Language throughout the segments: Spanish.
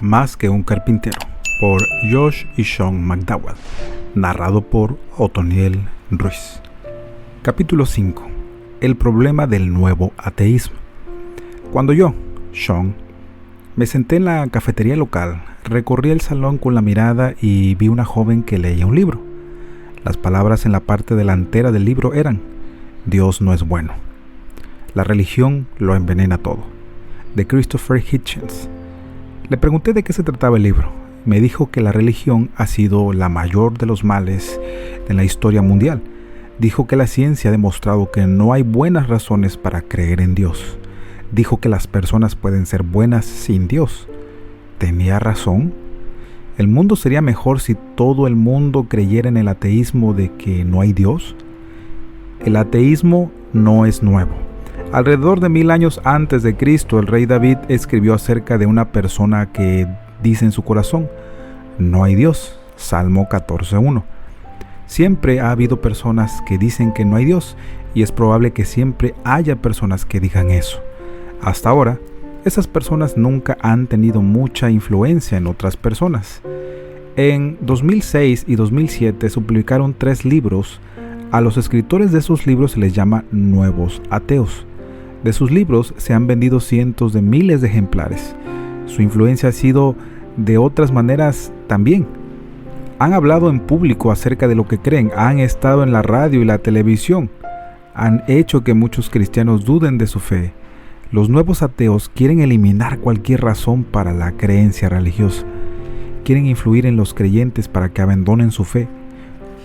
Más que un carpintero, por Josh y Sean McDowell, narrado por Otoniel Ruiz. Capítulo 5. El problema del nuevo ateísmo. Cuando yo, Sean, me senté en la cafetería local, recorrí el salón con la mirada y vi una joven que leía un libro. Las palabras en la parte delantera del libro eran: Dios no es bueno. La religión lo envenena todo, de Christopher Hitchens. Le pregunté de qué se trataba el libro. Me dijo que la religión ha sido la mayor de los males en la historia mundial. Dijo que la ciencia ha demostrado que no hay buenas razones para creer en Dios. Dijo que las personas pueden ser buenas sin Dios. ¿Tenía razón? ¿El mundo sería mejor si todo el mundo creyera en el ateísmo de que no hay Dios? El ateísmo no es nuevo. Alrededor de 1000 años antes de Cristo, el rey David escribió acerca de una persona que dice en su corazón: no hay Dios. Salmo 14:1. Siempre ha habido personas que dicen que no hay Dios, y es probable que siempre haya personas que digan eso. Hasta ahora, esas personas nunca han tenido mucha influencia en otras personas. En 2006 y 2007 se publicaron 3 libros. A los escritores de esos libros se les llama nuevos ateos. De sus libros se han vendido cientos de miles de ejemplares. Su influencia ha sido de otras maneras también. Han hablado en público acerca de lo que creen, han estado en la radio y la televisión, han hecho que muchos cristianos duden de su fe. Los nuevos ateos quieren eliminar cualquier razón para la creencia religiosa. Quieren influir en los creyentes para que abandonen su fe.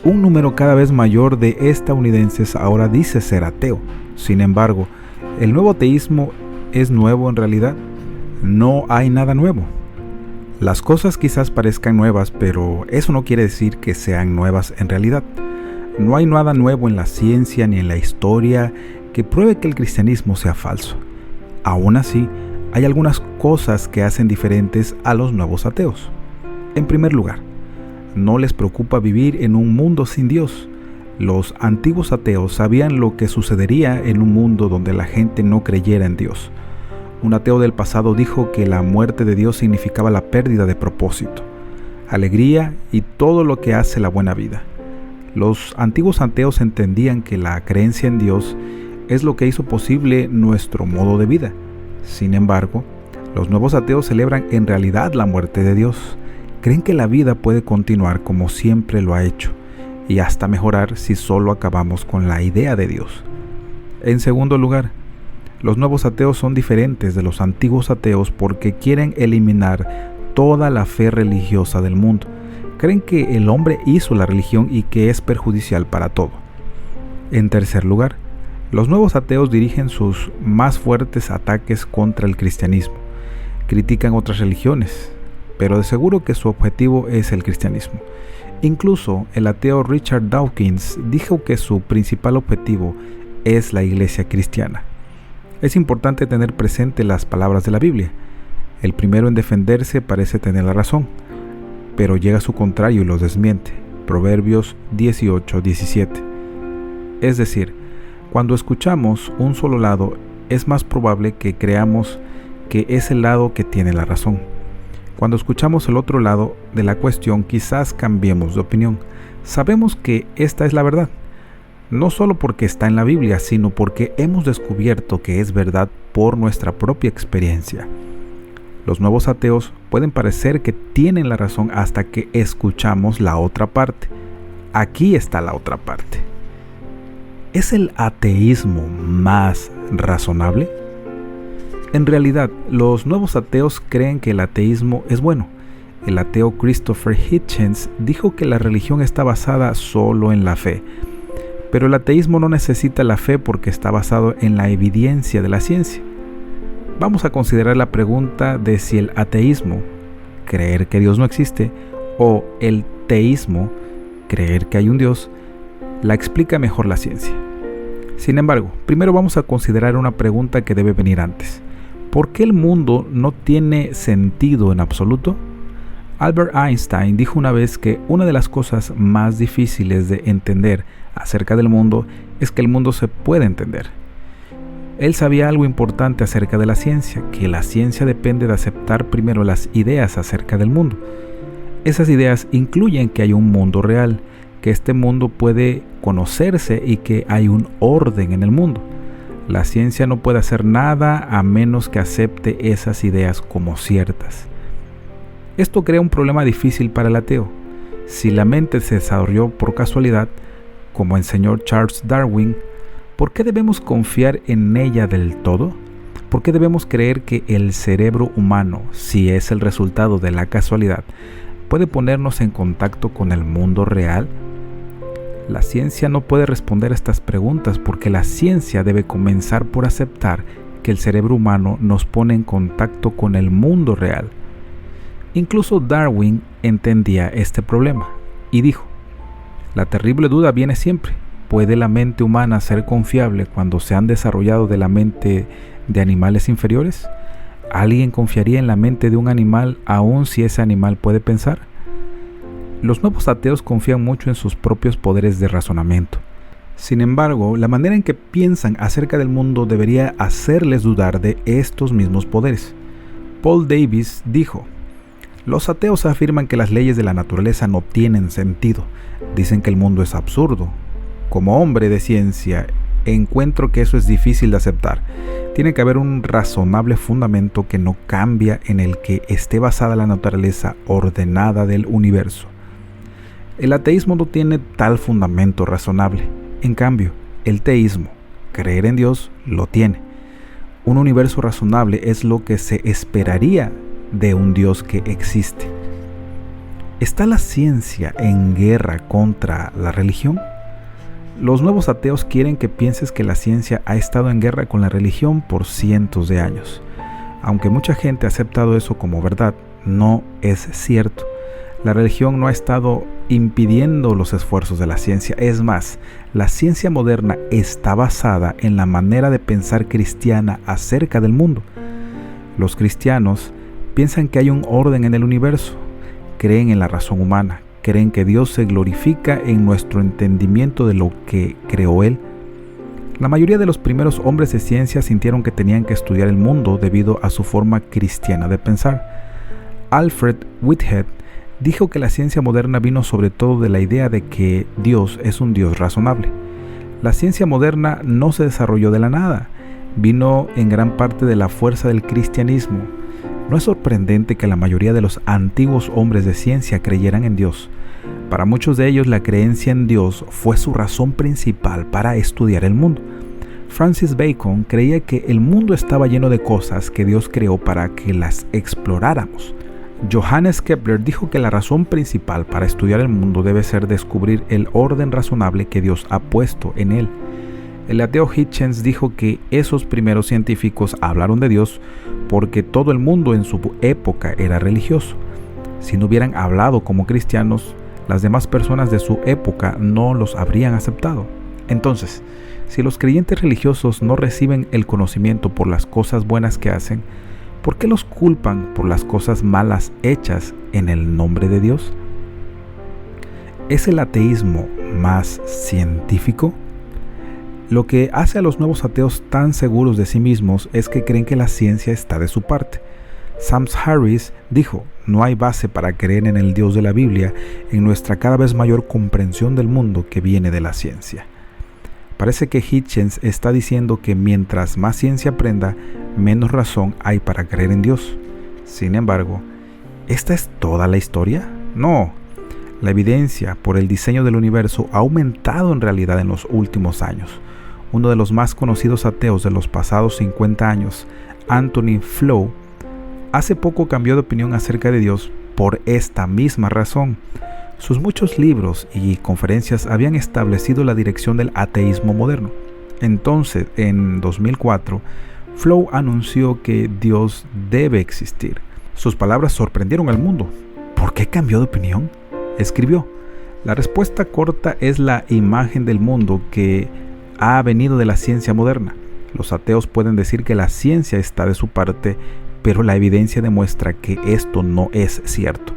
Un número cada vez mayor de estadounidenses ahora dice ser ateo. Sin embargo, ¿el nuevo ateísmo es nuevo en realidad? No hay nada nuevo. Las cosas quizás parezcan nuevas, pero eso no quiere decir que sean nuevas en realidad. No hay nada nuevo en la ciencia ni en la historia que pruebe que el cristianismo sea falso. Aún así, hay algunas cosas que hacen diferentes a los nuevos ateos. En primer lugar, no les preocupa vivir en un mundo sin Dios. Los antiguos ateos sabían lo que sucedería en un mundo donde la gente no creyera en Dios. Un ateo del pasado dijo que la muerte de Dios significaba la pérdida de propósito, alegría y todo lo que hace la buena vida. Los antiguos ateos entendían que la creencia en Dios es lo que hizo posible nuestro modo de vida. Sin embargo, los nuevos ateos celebran en realidad la muerte de Dios. Creen que la vida puede continuar como siempre lo ha hecho, y hasta mejorar si solo acabamos con la idea de Dios. En segundo lugar, los nuevos ateos son diferentes de los antiguos ateos porque quieren eliminar toda la fe religiosa del mundo. Creen que el hombre hizo la religión y que es perjudicial para todo. En tercer lugar, los nuevos ateos dirigen sus más fuertes ataques contra el cristianismo. Critican otras religiones, pero de seguro que su objetivo es el cristianismo. Incluso el ateo Richard Dawkins dijo que su principal objetivo es la iglesia cristiana. Es importante tener presente las palabras de la Biblia. El primero en defenderse parece tener la razón, pero llega su contrario y los desmiente. Proverbios 18:17. Es decir, cuando escuchamos un solo lado, es más probable que creamos que es el lado que tiene la razón. Cuando escuchamos el otro lado de la cuestión, quizás cambiemos de opinión. Sabemos que esta es la verdad, no solo porque está en la Biblia, sino porque hemos descubierto que es verdad por nuestra propia experiencia. Los nuevos ateos pueden parecer que tienen la razón hasta que escuchamos la otra parte. Aquí está la otra parte. ¿Es el ateísmo más razonable? En realidad, los nuevos ateos creen que el ateísmo es bueno. El ateo Christopher Hitchens dijo que la religión está basada solo en la fe. Pero el ateísmo no necesita la fe porque está basado en la evidencia de la ciencia. Vamos a considerar la pregunta de si el ateísmo, creer que Dios no existe, o el teísmo, creer que hay un Dios, la explica mejor la ciencia. Sin embargo, primero vamos a considerar una pregunta que debe venir antes. ¿Por qué el mundo no tiene sentido en absoluto? Albert Einstein dijo una vez que una de las cosas más difíciles de entender acerca del mundo es que el mundo se puede entender. él sabía algo importante acerca de la ciencia, que la ciencia depende de aceptar primero las ideas acerca del mundo. Esas ideas incluyen que hay un mundo real, que este mundo puede conocerse y que hay un orden en el mundo. La ciencia no puede hacer nada a menos que acepte esas ideas como ciertas. Esto crea un problema difícil para el ateo. Si la mente se desarrolló por casualidad, como enseñó Charles Darwin, ¿por qué debemos confiar en ella del todo? ¿Por qué debemos creer que el cerebro humano, si es el resultado de la casualidad, puede ponernos en contacto con el mundo real? La ciencia no puede responder a estas preguntas porque la ciencia debe comenzar por aceptar que el cerebro humano nos pone en contacto con el mundo real. Incluso Darwin entendía este problema y dijo: la terrible duda viene siempre. ¿Puede la mente humana ser confiable cuando se han desarrollado de la mente de animales inferiores? ¿Alguien confiaría en la mente de un animal aun si ese animal puede pensar? Los nuevos ateos confían mucho en sus propios poderes de razonamiento. Sin embargo, la manera en que piensan acerca del mundo debería hacerles dudar de estos mismos poderes. Paul Davies dijo: los ateos afirman que las leyes de la naturaleza no tienen sentido. Dicen que el mundo es absurdo. Como hombre de ciencia, encuentro que eso es difícil de aceptar. Tiene que haber un razonable fundamento que no cambia, en el que esté basada la naturaleza ordenada del universo. El ateísmo no tiene tal fundamento razonable. En cambio, el teísmo, creer en Dios, lo tiene. Un universo razonable es lo que se esperaría de un Dios que existe. ¿Está la ciencia en guerra contra la religión? Los nuevos ateos quieren que pienses que la ciencia ha estado en guerra con la religión por cientos de años. Aunque mucha gente ha aceptado eso como verdad, no es cierto. La religión no ha estado impidiendo los esfuerzos de la ciencia. Es más, la ciencia moderna está basada en la manera de pensar cristiana acerca del mundo. Los cristianos piensan que hay un orden en el universo, creen en la razón humana, creen que Dios se glorifica en nuestro entendimiento de lo que creó Él. La mayoría de los primeros hombres de ciencia sintieron que tenían que estudiar el mundo debido a su forma cristiana de pensar. Alfred Whitehead dijo que la ciencia moderna vino sobre todo de la idea de que Dios es un Dios razonable. La ciencia moderna no se desarrolló de la nada, vino en gran parte de la fuerza del cristianismo. No es sorprendente que la mayoría de los antiguos hombres de ciencia creyeran en Dios. Para muchos de ellos, la creencia en Dios fue su razón principal para estudiar el mundo. Francis Bacon creía que el mundo estaba lleno de cosas que Dios creó para que las exploráramos. Johannes Kepler dijo que la razón principal para estudiar el mundo debe ser descubrir el orden razonable que Dios ha puesto en él. El ateo Hitchens dijo que esos primeros científicos hablaron de Dios porque todo el mundo en su época era religioso. Si no hubieran hablado como cristianos, las demás personas de su época no los habrían aceptado. Entonces, si los creyentes religiosos no reciben el conocimiento por las cosas buenas que hacen, ¿por qué los culpan por las cosas malas hechas en el nombre de Dios? ¿Es el ateísmo más científico? Lo que hace a los nuevos ateos tan seguros de sí mismos es que creen que la ciencia está de su parte. Sam Harris dijo: no hay base para creer en el Dios de la Biblia en nuestra cada vez mayor comprensión del mundo que viene de la ciencia. Parece que Hitchens está diciendo que mientras más ciencia aprenda, menos razón hay para creer en Dios. Sin embargo, ¿esta es toda la historia? No. La evidencia por el diseño del universo ha aumentado en realidad en los últimos años. Uno de los más conocidos ateos de los pasados 50 años, Anthony Flew, hace poco cambió de opinión acerca de Dios por esta misma razón. Sus muchos libros y conferencias habían establecido la dirección del ateísmo moderno. Entonces, en 2004, Flew anunció que Dios debe existir. Sus palabras sorprendieron al mundo. ¿Por qué cambió de opinión? Escribió: la respuesta corta es la imagen del mundo que ha venido de la ciencia moderna. Los ateos pueden decir que la ciencia está de su parte, pero la evidencia demuestra que esto no es cierto.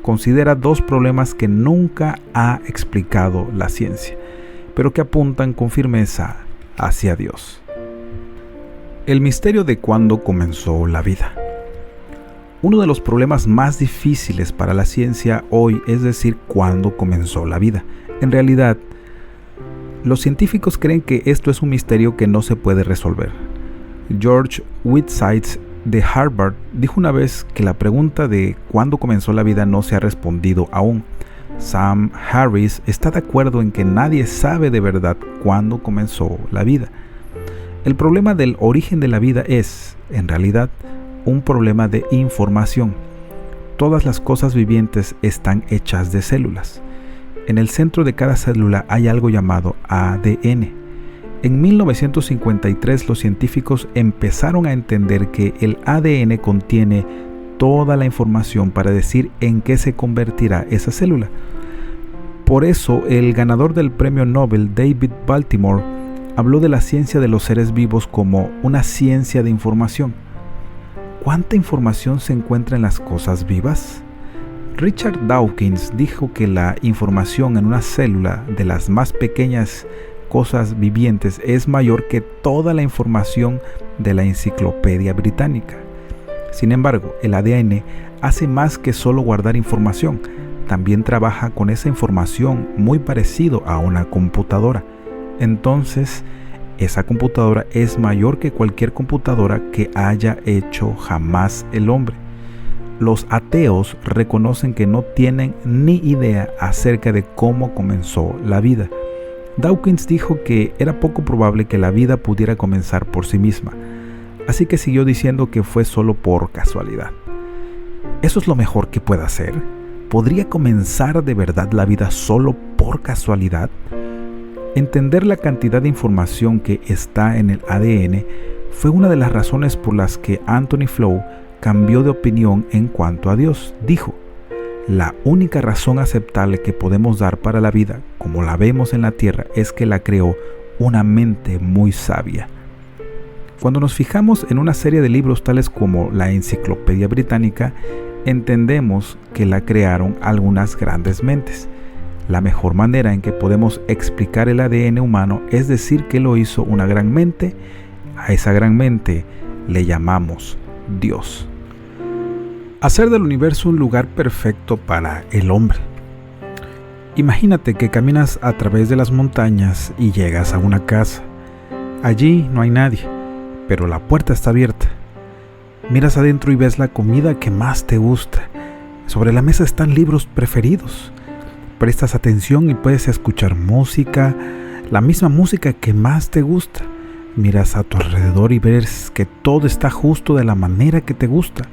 Considera dos problemas que nunca ha explicado la ciencia, pero que apuntan con firmeza hacia Dios. El misterio de cuándo comenzó la vida. Uno de los problemas más difíciles para la ciencia hoy es decir cuándo comenzó la vida. En realidad, los científicos creen que esto es un misterio que no se puede resolver. George Whitesides de Harvard dijo una vez que la pregunta de cuándo comenzó la vida no se ha respondido aún. Sam Harris está de acuerdo en que nadie sabe de verdad cuándo comenzó la vida. El problema del origen de la vida es, en realidad, un problema de información. Todas las cosas vivientes están hechas de células. En el centro de cada célula hay algo llamado ADN. En 1953 los científicos empezaron a entender que el ADN contiene toda la información para decir en qué se convertirá esa célula. Por eso el ganador del premio Nobel, David Baltimore, habló de la ciencia de los seres vivos como una ciencia de información. ¿Cuánta información se encuentra en las cosas vivas? Richard Dawkins dijo que la información en una célula de las más pequeñas cosas vivientes es mayor que toda la información de la Enciclopedia Británica. Sin embargo, el ADN hace más que solo guardar información, también trabaja con esa información muy parecido a una computadora. Entonces, esa computadora es mayor que cualquier computadora que haya hecho jamás el hombre. Los ateos reconocen que no tienen ni idea acerca de cómo comenzó la vida. Dawkins dijo que era poco probable que la vida pudiera comenzar por sí misma, así que siguió diciendo que fue solo por casualidad. ¿Eso es lo mejor que puede hacer? ¿Podría comenzar de verdad la vida solo por casualidad? Entender la cantidad de información que está en el ADN fue una de las razones por las que Anthony Flew cambió de opinión en cuanto a Dios. Dijo: la única razón aceptable que podemos dar para la vida, como la vemos en la Tierra, es que la creó una mente muy sabia. Cuando nos fijamos en una serie de libros tales como la Enciclopedia Británica, entendemos que la crearon algunas grandes mentes. La mejor manera en que podemos explicar el ADN humano es decir que lo hizo una gran mente. A esa gran mente le llamamos Dios. Hacer del universo un lugar perfecto para el hombre. Imagínate que caminas a través de las montañas y llegas a una casa. Allí no hay nadie, pero la puerta está abierta. Miras adentro y ves la comida que más te gusta. Sobre la mesa están libros preferidos. Prestas atención y puedes escuchar música, la misma música que más te gusta. Miras a tu alrededor y ves que todo está justo de la manera que te gusta.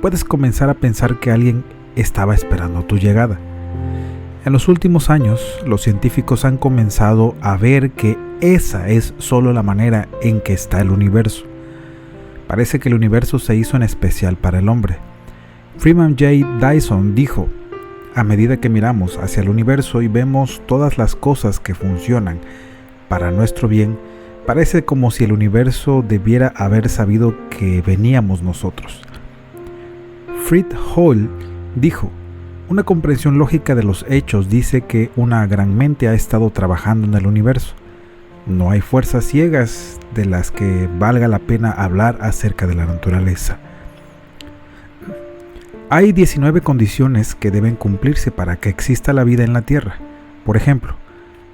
Puedes comenzar a pensar que alguien estaba esperando tu llegada. En los últimos años, los científicos han comenzado a ver que esa es solo la manera en que está el universo. Parece que el universo se hizo en especial para el hombre. Freeman J. Dyson dijo: a medida que miramos hacia el universo y vemos todas las cosas que funcionan para nuestro bien, parece como si el universo debiera haber sabido que veníamos nosotros. Fritz Hoyle dijo: una comprensión lógica de los hechos dice que una gran mente ha estado trabajando en el universo. No hay fuerzas ciegas de las que valga la pena hablar acerca de la naturaleza. Hay 19 condiciones que deben cumplirse para que exista la vida en la Tierra. Por ejemplo,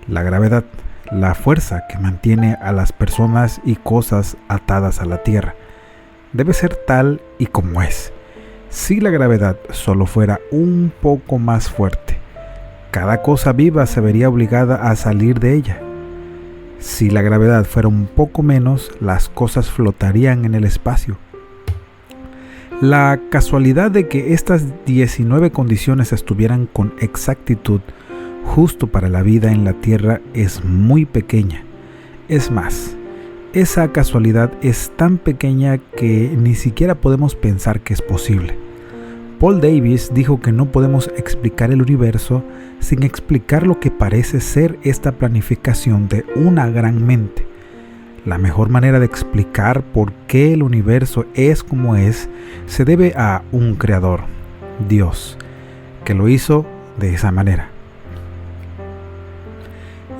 la gravedad, la fuerza que mantiene a las personas y cosas atadas a la Tierra, debe ser tal y como es. Si la gravedad solo fuera un poco más fuerte, cada cosa viva se vería obligada a salir de ella. Si la gravedad fuera un poco menos, las cosas flotarían en el espacio. La casualidad de que estas 19 condiciones estuvieran con exactitud justo para la vida en la Tierra es muy pequeña. Es más, esa casualidad es tan pequeña que ni siquiera podemos pensar que es posible. Paul Davies dijo que no podemos explicar el universo sin explicar lo que parece ser esta planificación de una gran mente. La mejor manera de explicar por qué el universo es como es se debe a un creador, Dios, que lo hizo de esa manera.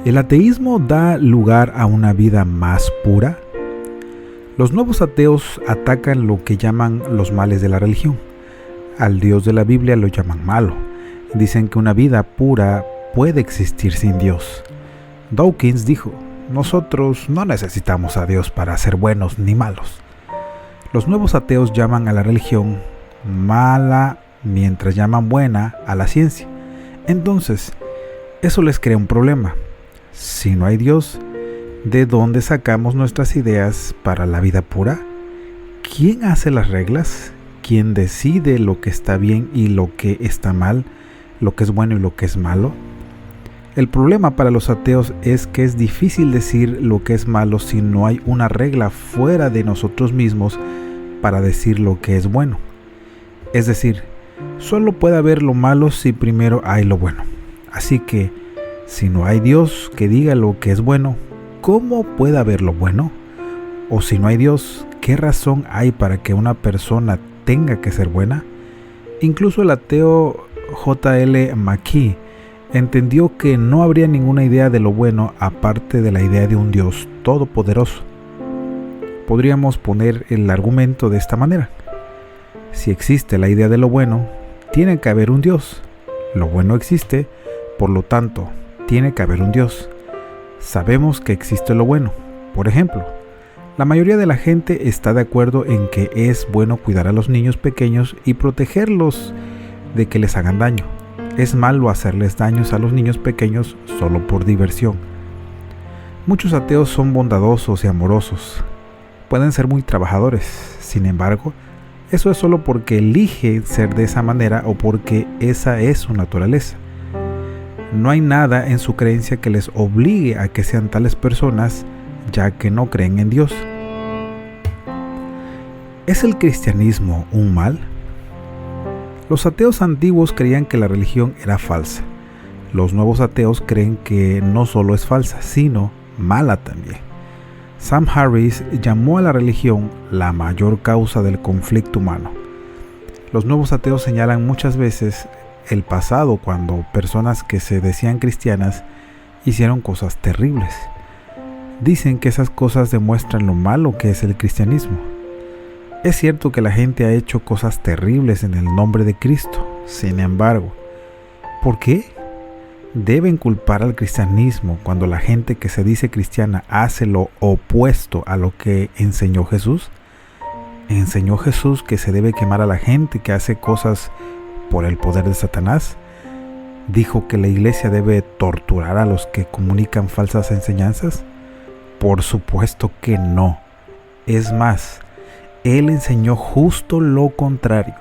¿El ateísmo da lugar a una vida más pura? Los nuevos ateos atacan lo que llaman los males de la religión. Al Dios de la Biblia lo llaman malo. Dicen que una vida pura puede existir sin Dios. Dawkins dijo: nosotros no necesitamos a Dios para ser buenos ni malos. Los nuevos ateos llaman a la religión mala mientras llaman buena a la ciencia. Entonces, eso les crea un problema. Si no hay Dios, ¿de dónde sacamos nuestras ideas para la vida pura? ¿Quién hace las reglas? ¿Quién decide lo que está bien y lo que está mal, lo que es bueno y lo que es malo? El problema para los ateos es que es difícil decir lo que es malo si no hay una regla fuera de nosotros mismos para decir lo que es bueno. Es decir, solo puede haber lo malo si primero hay lo bueno. Así que, si no hay Dios que diga lo que es bueno, ¿cómo puede haber lo bueno? O si no hay Dios, ¿qué razón hay para que una persona tenga que ser buena? Incluso el ateo J.L. McKee entendió que no habría ninguna idea de lo bueno aparte de la idea de un Dios todopoderoso. Podríamos poner el argumento de esta manera: si existe la idea de lo bueno, tiene que haber un Dios. Lo bueno existe, por lo tanto, tiene que haber un Dios. Sabemos que existe lo bueno. Por ejemplo, la mayoría de la gente está de acuerdo en que es bueno cuidar a los niños pequeños y protegerlos de que les hagan daño. Es malo hacerles daños a los niños pequeños solo por diversión. Muchos ateos son bondadosos y amorosos. Pueden ser muy trabajadores. Sin embargo, eso es solo porque elige ser de esa manera o porque esa es su naturaleza. No hay nada en su creencia que les obligue a que sean tales personas, ya que no creen en Dios. ¿Es el cristianismo un mal? Los ateos antiguos creían que la religión era falsa. Los nuevos ateos creen que no solo es falsa, sino mala también. Sam Harris llamó a la religión la mayor causa del conflicto humano. Los nuevos ateos señalan muchas veces el pasado cuando personas que se decían cristianas hicieron cosas terribles. Dicen que esas cosas demuestran lo malo que es el cristianismo. Es cierto que la gente ha hecho cosas terribles en el nombre de Cristo. Sin embargo, ¿por qué deben culpar al cristianismo cuando la gente que se dice cristiana hace lo opuesto a lo que enseñó Jesús? ¿Enseñó Jesús que se debe quemar a la gente que hace cosas por el poder de Satanás? ¿Dijo que la iglesia debe torturar a los que comunican falsas enseñanzas? Por supuesto que no. Es más, Él enseñó justo lo contrario.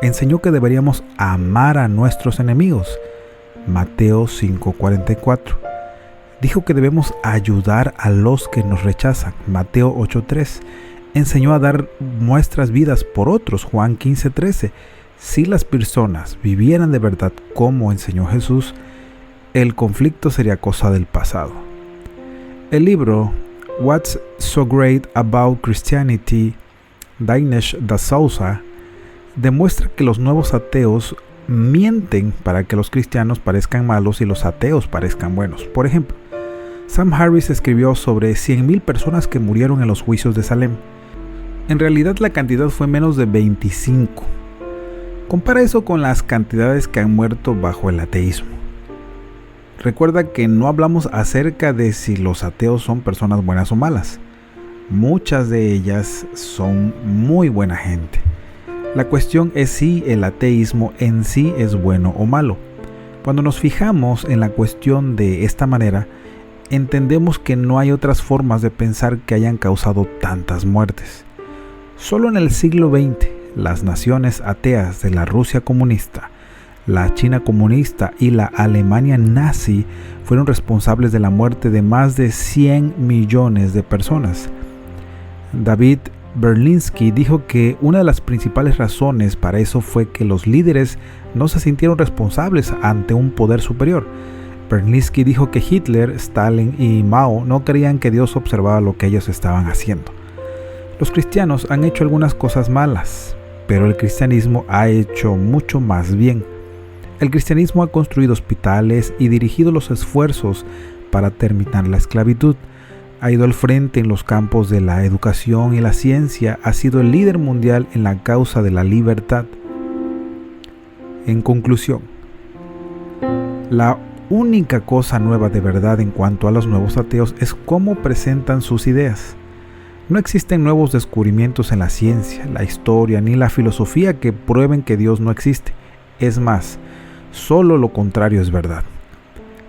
Enseñó que deberíamos amar a nuestros enemigos. Mateo 5:44. Dijo que debemos ayudar a los que nos rechazan. Mateo 8:3. Enseñó a dar nuestras vidas por otros. Juan 15:13. Si las personas vivieran de verdad como enseñó Jesús, el conflicto sería cosa del pasado. El libro What's So Great About Christianity, Dinesh D'Souza, demuestra que los nuevos ateos mienten para que los cristianos parezcan malos y los ateos parezcan buenos. Por ejemplo, Sam Harris escribió sobre 100,000 personas que murieron en los juicios de Salem. En realidad la cantidad fue menos de 25. Compara eso con las cantidades que han muerto bajo el ateísmo. Recuerda que no hablamos acerca de si los ateos son personas buenas o malas. Muchas de ellas son muy buena gente. La cuestión es si el ateísmo en sí es bueno o malo. Cuando nos fijamos en la cuestión de esta manera, entendemos que no hay otras formas de pensar que hayan causado tantas muertes. Solo en el siglo XX, las naciones ateas de la Rusia comunista, la China comunista y la Alemania nazi fueron responsables de la muerte de más de 100 millones de personas. David Berlinski dijo que una de las principales razones para eso fue que los líderes no se sintieron responsables ante un poder superior. Berlinski dijo que Hitler, Stalin y Mao no creían que Dios observaba lo que ellos estaban haciendo. Los cristianos han hecho algunas cosas malas, pero el cristianismo ha hecho mucho más bien. El cristianismo ha construido hospitales y dirigido los esfuerzos para terminar la esclavitud. Ha ido al frente en los campos de la educación y la ciencia, ha sido el líder mundial en la causa de la libertad. En conclusión, la única cosa nueva de verdad en cuanto a los nuevos ateos es cómo presentan sus ideas. No existen nuevos descubrimientos en la ciencia, la historia ni la filosofía que prueben que Dios no existe. Es más, solo lo contrario es verdad.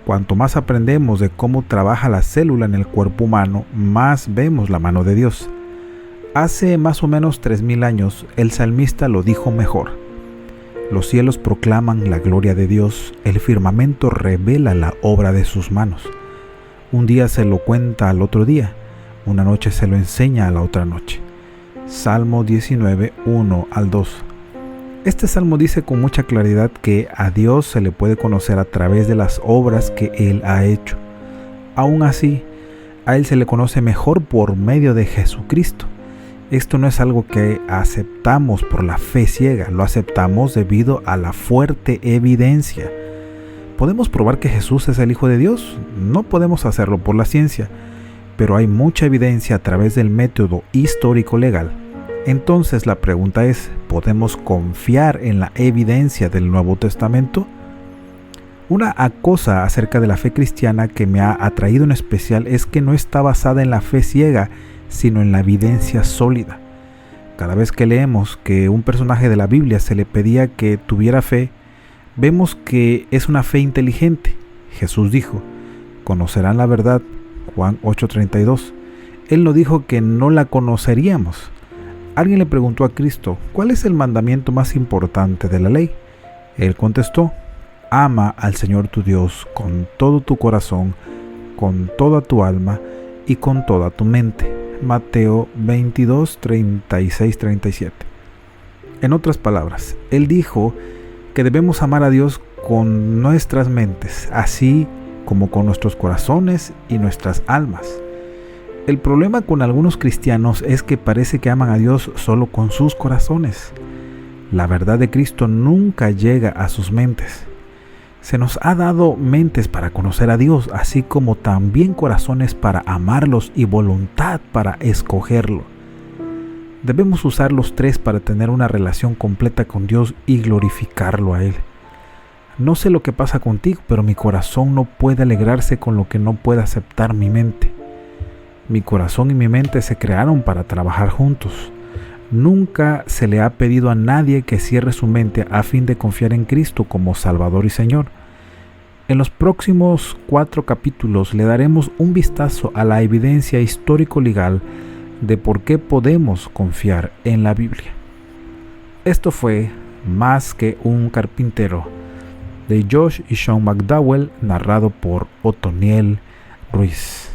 Cuanto más aprendemos de cómo trabaja la célula en el cuerpo humano, más vemos la mano de Dios. Hace más o menos 3000 años, el salmista lo dijo mejor. Los cielos proclaman la gloria de Dios, el firmamento revela la obra de sus manos. Un día se lo cuenta al otro día, una noche se lo enseña a la otra noche. Salmo 19, 1 al 2. Este salmo dice con mucha claridad que a Dios se le puede conocer a través de las obras que Él ha hecho. Aún así, a Él se le conoce mejor por medio de Jesucristo. Esto no es algo que aceptamos por la fe ciega, lo aceptamos debido a la fuerte evidencia. ¿Podemos probar que Jesús es el Hijo de Dios? No podemos hacerlo por la ciencia, pero hay mucha evidencia a través del método histórico legal. Entonces la pregunta es, ¿podemos confiar en la evidencia del Nuevo Testamento? Una cosa acerca de la fe cristiana que me ha atraído en especial es que no está basada en la fe ciega, sino en la evidencia sólida. Cada vez que leemos que un personaje de la Biblia se le pedía que tuviera fe, vemos que es una fe inteligente. Jesús dijo, conocerán la verdad, Juan 8:32. Él no dijo que no la conoceríamos. Alguien le preguntó a Cristo, ¿cuál es el mandamiento más importante de la ley? Él contestó, ama al Señor tu Dios con todo tu corazón, con toda tu alma y con toda tu mente. Mateo 22, 36, 37. En otras palabras, Él dijo que debemos amar a Dios con nuestras mentes, así como con nuestros corazones y nuestras almas. El problema con algunos cristianos es que parece que aman a Dios solo con sus corazones. La verdad de Cristo nunca llega a sus mentes. Se nos ha dado mentes para conocer a Dios, así como también corazones para amarlos y voluntad para escogerlo. Debemos usar los tres para tener una relación completa con Dios y glorificarlo a Él. No sé lo que pasa contigo, pero mi corazón no puede alegrarse con lo que no puede aceptar mi mente. Mi corazón y mi mente se crearon para trabajar juntos. Nunca se le ha pedido a nadie que cierre su mente a fin de confiar en Cristo como Salvador y Señor. En los próximos 4 capítulos le daremos un vistazo a la evidencia histórico-legal de por qué podemos confiar en la Biblia. Esto fue Más que un carpintero, de Josh y Sean McDowell, narrado por Otoniel Ruiz.